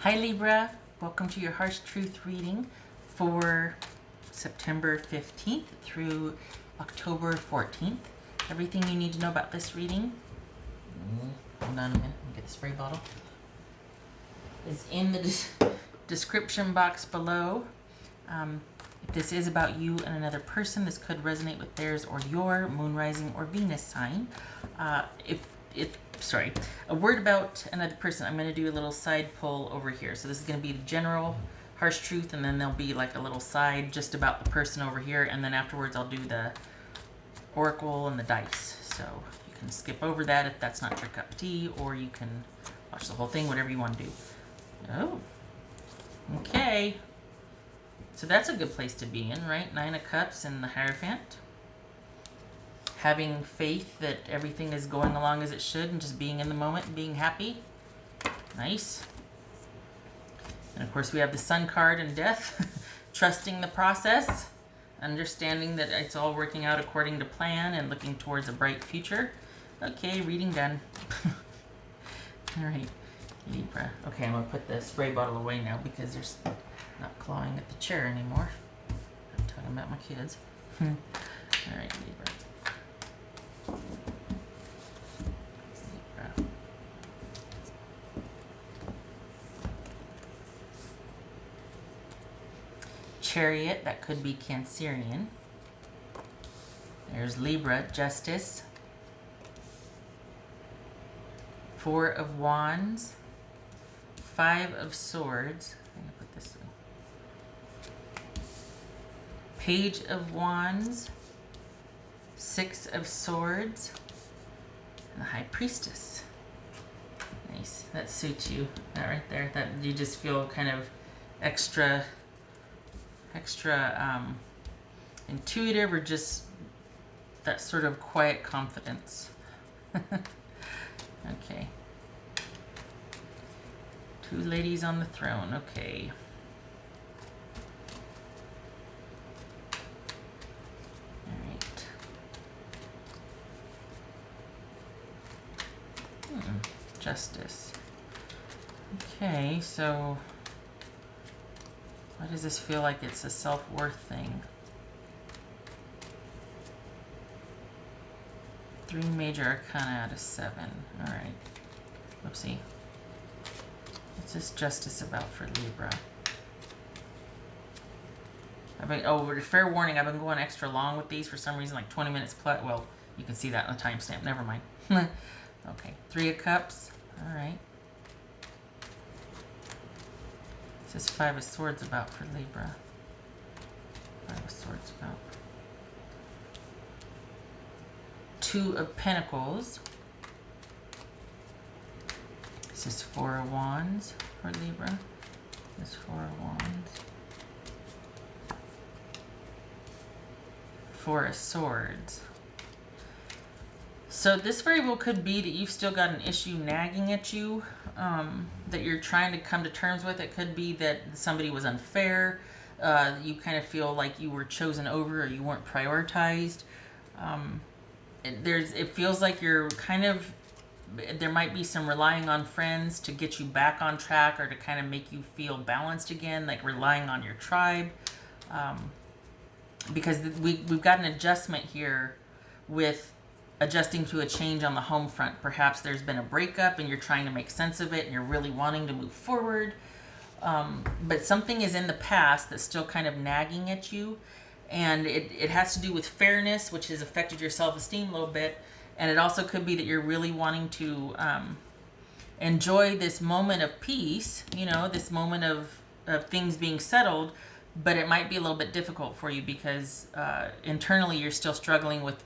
Hi Libra, welcome to your Harsh Truth reading for September 15th through October 14th. Everything you need to know about this reading, hold on a minute, let me get the spray bottle, is in the description box below. If this is about you and another person, this could resonate with theirs or your moon, rising, or Venus sign. A word about another person. I'm going to do a little side pull over here. So this is going to be the general harsh truth, and then there'll be like a little side just about the person over here, and then afterwards I'll do the oracle and the dice. So you can skip over that if that's not your cup of tea, or you can watch the whole thing, whatever you want to do. Oh, okay. So that's a good place to be in, right? 9 of Cups and the Hierophant. Having faith that everything is going along as it should and just being in the moment and being happy. Nice. And of course we have the Sun card and Death. Trusting the process. Understanding that it's all working out according to plan and looking towards a bright future. Okay, reading done. Alright, Libra. Okay, I'm going to put the spray bottle away now because there's not clawing at the chair anymore. I'm talking about my kids. Alright, Libra. Chariot, that could be Cancerian. There's Libra, Justice. 4 of Wands. 5 of Swords. I'm going to put this way. Page of Wands. 6 of Swords. And the High Priestess. Nice. That suits you. That right there. That you just feel kind of extra intuitive, or just that sort of quiet confidence. Okay. 2 ladies on the throne. Okay. All right. Justice. Okay, so why does this feel like it's a self-worth thing? 3 major arcana out of 7. All right. Whoopsie. What's this Justice about for Libra? Fair warning, I've been going extra long with these for some reason, like 20 minutes plus. Well, you can see that on the timestamp. Never mind. Okay. 3 of Cups. All right. What's this 5 of Swords about for Libra? 5 of Swords about. 2 of Pentacles. This is 4 of Wands for Libra. This 4 of Wands. 4 of Swords. So this very well could be that you've still got an issue nagging at you that you're trying to come to terms with. It could be that somebody was unfair. You kind of feel like you were chosen over, or you weren't prioritized. It feels like you're kind of, there might be some relying on friends to get you back on track, or to kind of make you feel balanced again, like relying on your tribe. Because we've got an adjustment here with adjusting to a change on the home front. Perhaps there's been a breakup and you're trying to make sense of it and you're really wanting to move forward. But something is in the past that's still kind of nagging at you. And it has to do with fairness, which has affected your self-esteem a little bit. And it also could be that you're really wanting to enjoy this moment of peace, this moment of things being settled. But it might be a little bit difficult for you because internally you're still struggling with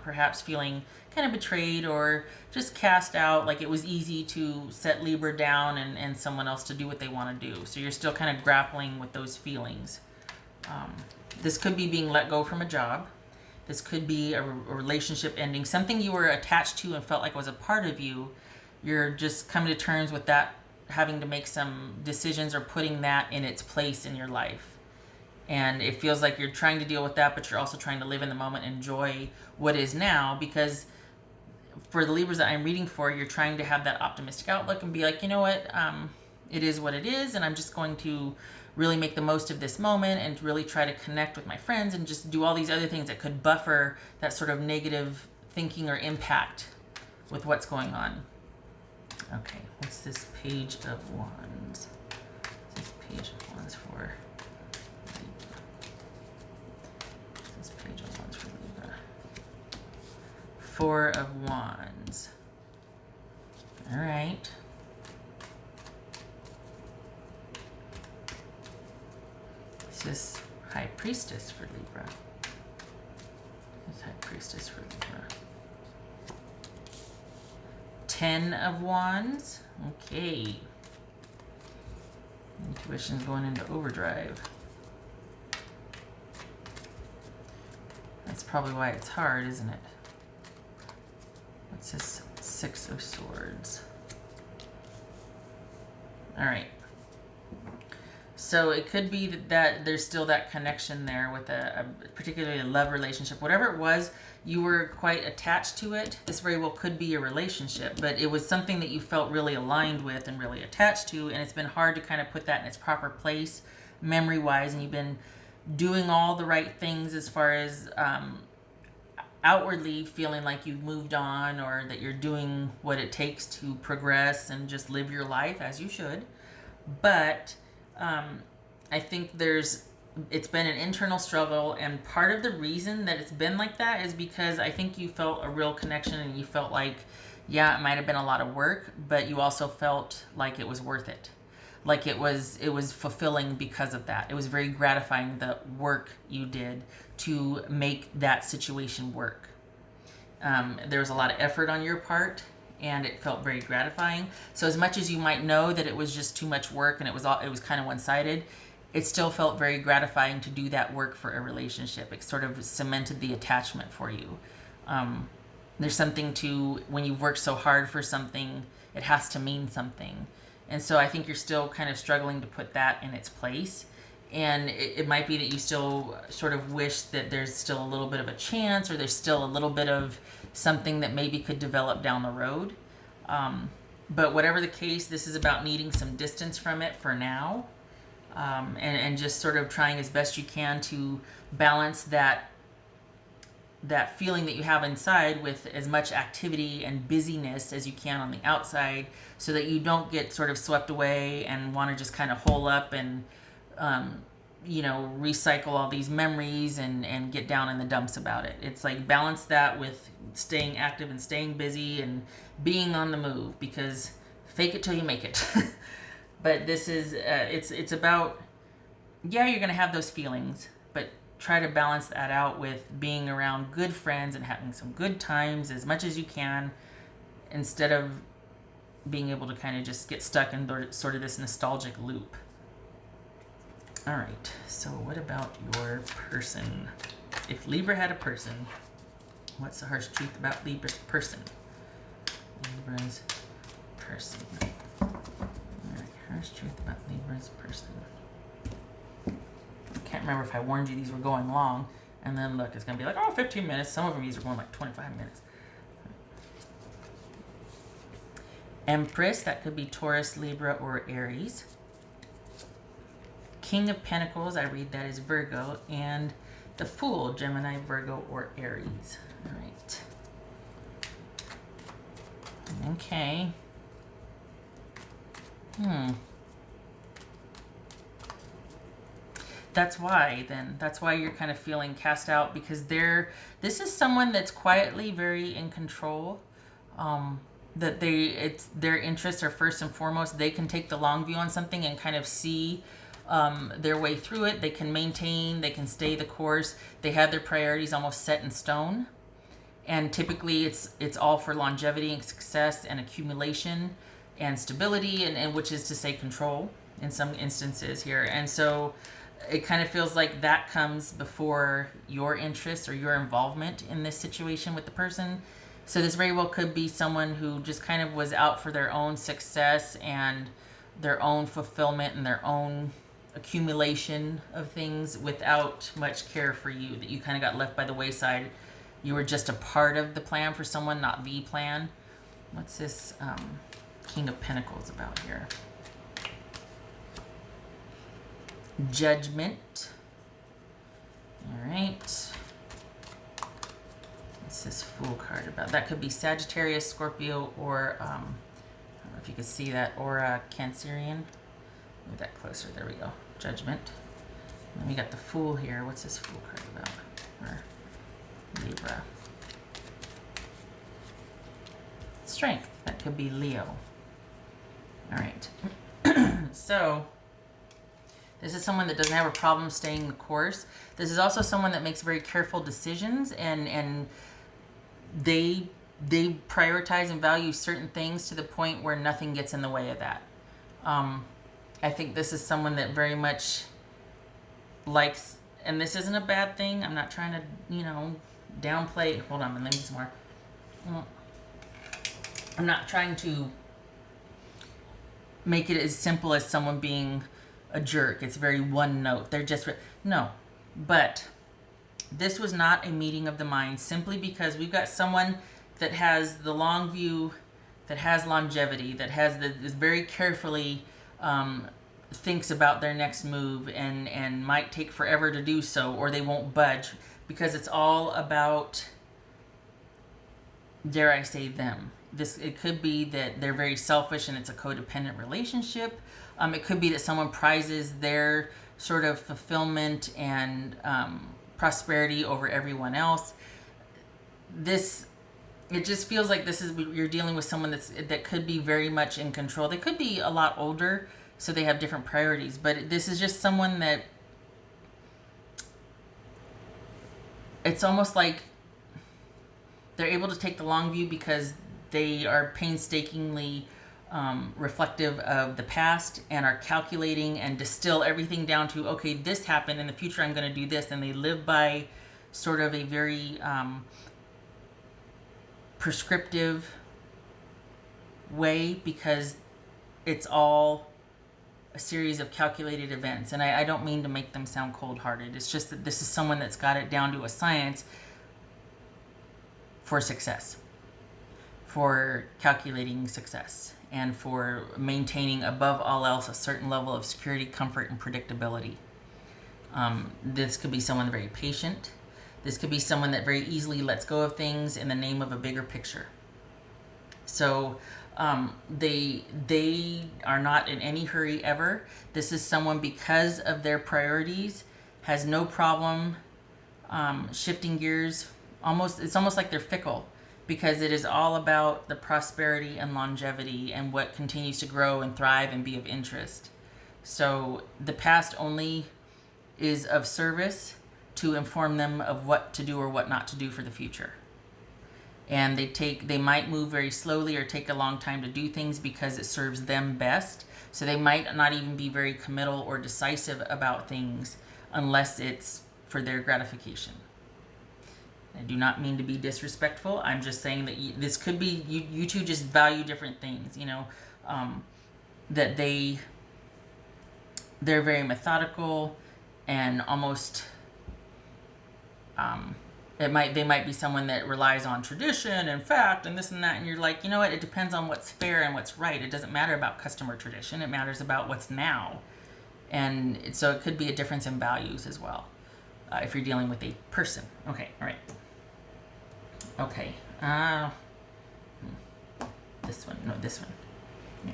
perhaps feeling kind of betrayed or just cast out, like it was easy to set Libra down and someone else to do what they want to do. So you're still kind of grappling with those feelings. This could be being let go from a job. This could be a relationship ending. Something you were attached to and felt like was a part of you. You're just coming to terms with that, having to make some decisions or putting that in its place in your life. And it feels like you're trying to deal with that, but you're also trying to live in the moment, enjoy what is now, because for the Libras that I'm reading for, you're trying to have that optimistic outlook and be like, you know what, it is what it is, and I'm just going to really make the most of this moment and really try to connect with my friends and just do all these other things that could buffer that sort of negative thinking or impact with what's going on. Okay, what's this page of wands? What's this page of wands for Libra? What's this page of wands for Libra? Four of wands. All right. This is High Priestess for Libra. This High Priestess for Libra. 10 of wands. Okay. Intuition's going into overdrive. That's probably why it's hard, isn't it? What's this? 6 of swords. All right. So it could be that there's still that connection there with particularly a love relationship. Whatever it was, you were quite attached to it. This very well could be a relationship, but it was something that you felt really aligned with and really attached to, and it's been hard to kind of put that in its proper place memory-wise, and you've been doing all the right things as far as outwardly feeling like you've moved on or that you're doing what it takes to progress and just live your life as you should. But I think it's been an internal struggle, and part of the reason that it's been like that is because I think you felt a real connection and you felt like, yeah, it might have been a lot of work, but you also felt like it was worth it. Like it was fulfilling because of that. It was very gratifying, the work you did to make that situation work. There was a lot of effort on your part, and it felt very gratifying. So as much as you might know that it was just too much work and it was kind of one-sided, it still felt very gratifying to do that work for a relationship. It sort of cemented the attachment for you. There's something to, when you've worked so hard for something, it has to mean something. And so I think you're still kind of struggling to put that in its place. And it might be that you still sort of wish that there's still a little bit of a chance, or there's still a little bit of something that maybe could develop down the road. But whatever the case, this is about needing some distance from it for now. And just sort of trying as best you can to balance that feeling that you have inside with as much activity and busyness as you can on the outside, so that you don't get sort of swept away and want to just kind of hole up and recycle all these memories and get down in the dumps about it. It's like balance that with staying active and staying busy and being on the move, because fake it till you make it. But this is it's about, yeah, you're gonna have those feelings, but try to balance that out with being around good friends and having some good times as much as you can, instead of being able to kind of just get stuck in sort of this nostalgic loop. All right, so what about your person? If Libra had a person, what's the harsh truth about Libra's person? Libra's person. All right, harsh truth about Libra's person. I can't remember if I warned you these were going long, and then look, it's gonna be like, 15 minutes. Some of them these are going like 25 minutes. Empress, that could be Taurus, Libra, or Aries. King of Pentacles, I read that as Virgo, and the Fool, Gemini, Virgo, or Aries. All right. Okay. That's why you're kind of feeling cast out, because this is someone that's quietly very in control. That their interests are first and foremost. They can take the long view on something and kind of see their way through it. They can maintain, they can stay the course. They have their priorities almost set in stone. And typically it's all for longevity and success and accumulation and stability, and which is to say control in some instances here. And so it kind of feels like that comes before your interest or your involvement in this situation with the person. So this very well could be someone who just kind of was out for their own success and their own fulfillment and their own accumulation of things without much care for you, that you kind of got left by the wayside. You were just a part of the plan for someone, not the plan. What's this King of Pentacles about here? Judgment. All right. What's this Fool card about? That could be Sagittarius, Scorpio, or I don't know if you can see that, or Cancerian. Move that closer. There we go. Judgment. And then we got the Fool here. What's this Fool card about? Or Libra. Strength. That could be Leo. All right. So this is someone that doesn't have a problem staying the course. This is also someone that makes very careful decisions, and they prioritize and value certain things to the point where nothing gets in the way of that. I think this is someone that very much likes, and this isn't a bad thing. I'm not trying to, downplay. Hold on, let me some more. I'm not trying to make it as simple as someone being a jerk. It's very one note. They're just, no. But this was not a meeting of the minds, simply because we've got someone that has the long view, that has longevity, that has is very carefully thinks about their next move, and might take forever to do so, or they won't budge, because it's all about, dare I say, them. It could be that they're very selfish and it's a codependent relationship. It could be that someone prizes their sort of fulfillment and prosperity over everyone else. It just feels like you're dealing with someone that could be very much in control. They could be a lot older, so they have different priorities. But this is just someone that, it's almost like they're able to take the long view because they are painstakingly reflective of the past, and are calculating and distill everything down to, okay, this happened, in the future I'm going to do this. And they live by sort of a very prescriptive way, because it's all a series of calculated events. And I don't mean to make them sound cold-hearted. It's just that this is someone that's got it down to a science for success, for calculating success, and for maintaining above all else a certain level of security, comfort, and predictability. This could be someone very patient. This could be someone that very easily lets go of things in the name of a bigger picture. So they are not in any hurry ever. This is someone, because of their priorities, has no problem shifting gears. It's almost like they're fickle, because it is all about the prosperity and longevity and what continues to grow and thrive and be of interest. So the past only is of service to inform them of what to do or what not to do for the future. And they might move very slowly or take a long time to do things because it serves them best. So they might not even be very committal or decisive about things unless it's for their gratification. I do not mean to be disrespectful. I'm just saying that this could be, you two just value different things, that they're very methodical, and almost, they might be someone that relies on tradition and fact and this and that, and you're like, you know what, it depends on what's fair and what's right. It doesn't matter about customer tradition. It matters about what's now. And so it could be a difference in values as well, if you're dealing with a person. Okay, all right. Okay, this one, no, this one, yeah.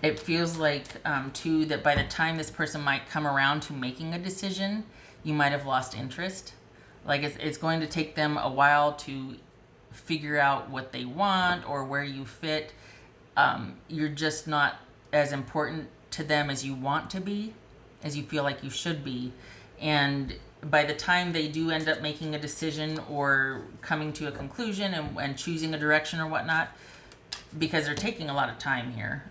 It feels like, too, that by the time this person might come around to making a decision, you might have lost interest. Like, it's going to take them a while to figure out what they want or where you fit. You're just not as important to them as you want to be, as you feel like you should be. And by the time they do end up making a decision or coming to a conclusion and choosing a direction or whatnot, because they're taking a lot of time here,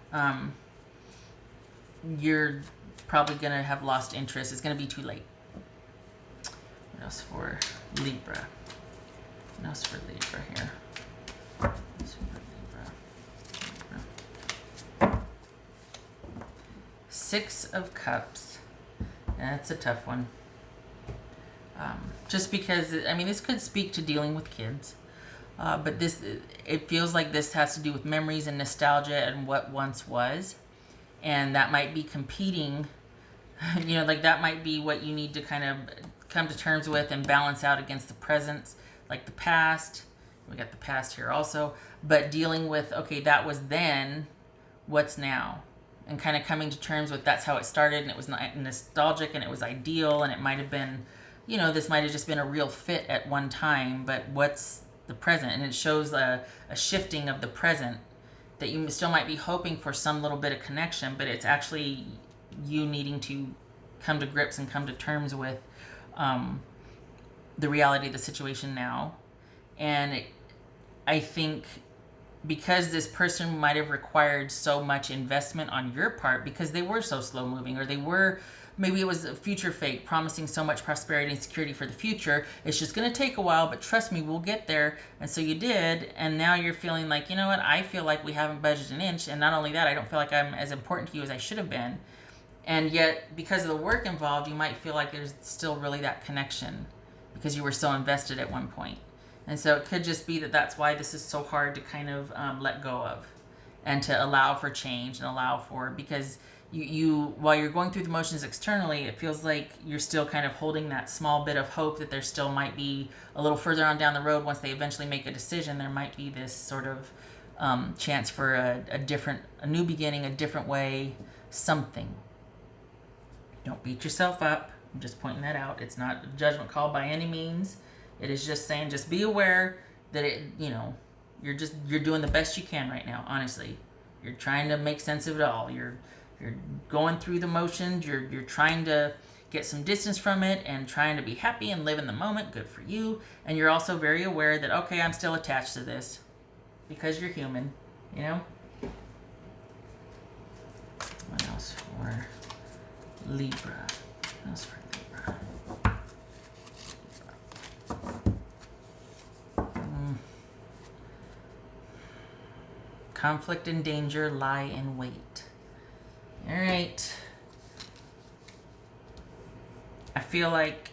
you're probably going to have lost interest. It's going to be too late. What else for Libra? What else for Libra here? What else for Libra? Six of Cups. That's a tough one. Just because, I mean, this could speak to dealing with kids. But it feels like this has to do with memories and nostalgia and what once was. And that might be competing, like that might be what you need to kind of come to terms with and balance out against the present, like the past. We got the past here also, but dealing with, okay, that was then, what's now? And kind of coming to terms with that's how it started, and it was nostalgic, and it was ideal, and it might have been, this might have just been a real fit at one time, but what's the present? And it shows a shifting of the present, that you still might be hoping for some little bit of connection, but it's actually you needing to come to grips and come to terms with the reality of the situation now. And I think because this person might have required so much investment on your part because they were so slow moving, or maybe it was a future fake promising so much prosperity and security for the future. It's just going to take a while, but trust me, we'll get there. And so you did. And now you're feeling like, you know what? I feel like we haven't budged an inch. And not only that, I don't feel like I'm as important to you as I should have been. And yet, because of the work involved, you might feel like there's still really that connection because you were so invested at one point. And so it could just be that that's why this is so hard to kind of let go of and to allow for change and allow for, because you while you're going through the motions externally, it feels like you're still kind of holding that small bit of hope that there still might be a little further on down the road, once they eventually make a decision, there might be this sort of chance for a new beginning, a different way, something. Don't beat yourself up. I'm just pointing that out. It's not a judgment call by any means. It is just saying, just be aware that you're doing the best you can right now. Honestly, you're trying to make sense of it all. You're going through the motions. You're trying to get some distance from it and trying to be happy and live in the moment. Good for you. And you're also very aware that, okay, I'm still attached to this because you're human. What else for Libra? What else for Libra? Conflict and danger lie in wait. All right. I feel like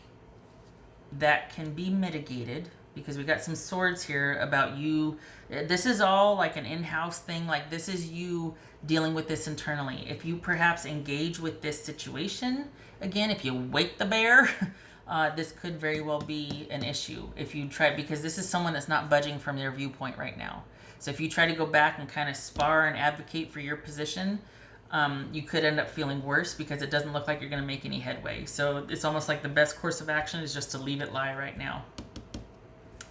that can be mitigated because we got some swords here about you. This is all like an in-house thing. Like, this is you dealing with this internally. If you perhaps engage with this situation, again, if you wake the bear, this could very well be an issue. If you try, because this is someone that's not budging from their viewpoint right now. So if you try to go back and kind of spar and advocate for your position, you could end up feeling worse because it doesn't look like you're going to make any headway. So it's almost like the best course of action is just to leave it lie right now.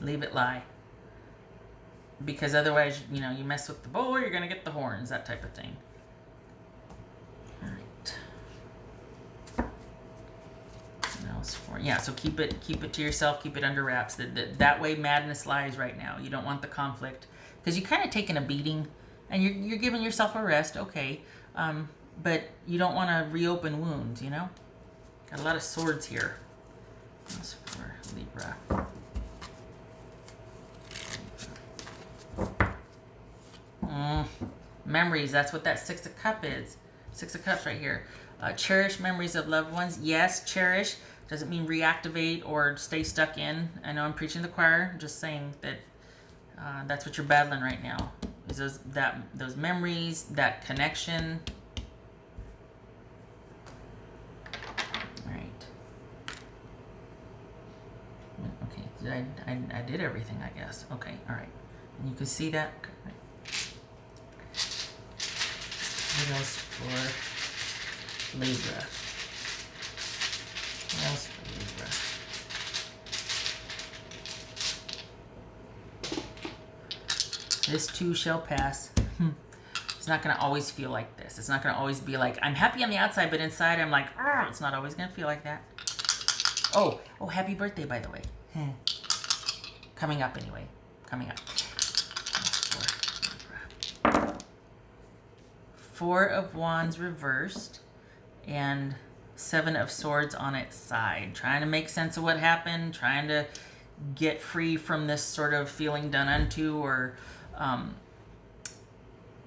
Leave it lie. Because otherwise, you mess with the bull, you're going to get the horns, that type of thing. All right. What else for? Yeah, so keep it to yourself, keep it under wraps. That way madness lies right now. You don't want the conflict. Because you're kind of taking a beating, and you're giving yourself a rest, okay. But you don't want to reopen wounds, Got a lot of swords here. That's for Libra. Memories, that's what that Six of Cups is. Six of Cups right here. Cherish memories of loved ones. Yes, cherish. Doesn't mean reactivate or stay stuck in. I know I'm preaching to the choir. I'm just saying that that's what you're battling right now. Is those memories, that connection. All right. Okay, I did everything, I guess. Okay, all right. And you can see that. Okay. What else for Libra? What else for Libra? This too shall pass. It's not going to always feel like this. It's not going to always be like, I'm happy on the outside, but inside I'm like, it's not always going to feel like that. Oh, happy birthday, by the way. Coming up anyway. Coming up. Four of Wands reversed and Seven of Swords on its side. Trying to make sense of what happened, trying to get free from this sort of feeling done unto, or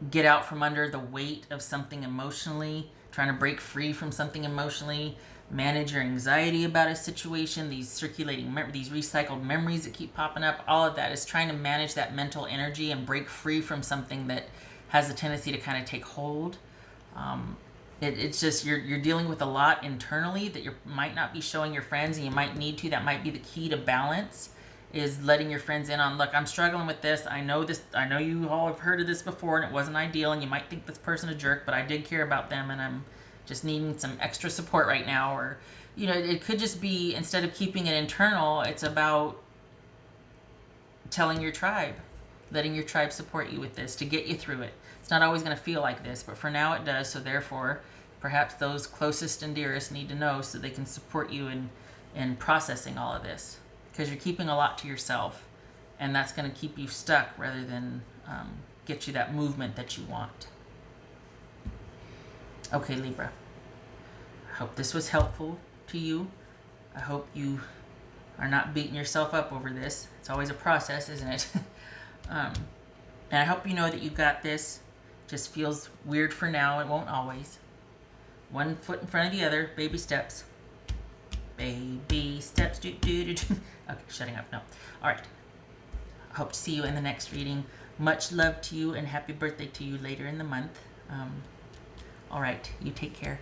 get out from under the weight of something emotionally, trying to break free from something emotionally. manage your anxiety about a situation, these these recycled memories that keep popping up. All of that is trying to manage that mental energy and break free from something that has a tendency to kind of take hold. It's just you're dealing with a lot internally that you might not be showing your friends, and you might need to. That might be the key to balance, is letting your friends in on, look, I'm struggling with this. I know you all have heard of this before, and it wasn't ideal, and you might think this person a jerk, but I did care about them, and I'm just needing some extra support right now. Or, it could just be, instead of keeping it internal, it's about telling your tribe, letting your tribe support you with this to get you through it. It's not always going to feel like this, but for now it does. So therefore, perhaps those closest and dearest need to know so they can support you in processing all of this, because you're keeping a lot to yourself, and that's going to keep you stuck rather than get you that movement that you want. Okay, Libra. I hope this was helpful to you. I hope you are not beating yourself up over this. It's always a process, isn't it? And I hope you know that you got this. Just feels weird for now. It won't always. One foot in front of the other. Baby steps. Baby steps. Okay, shutting up. No. All right. I hope to see you in the next reading. Much love to you, and happy birthday to you later in the month. All right. You take care.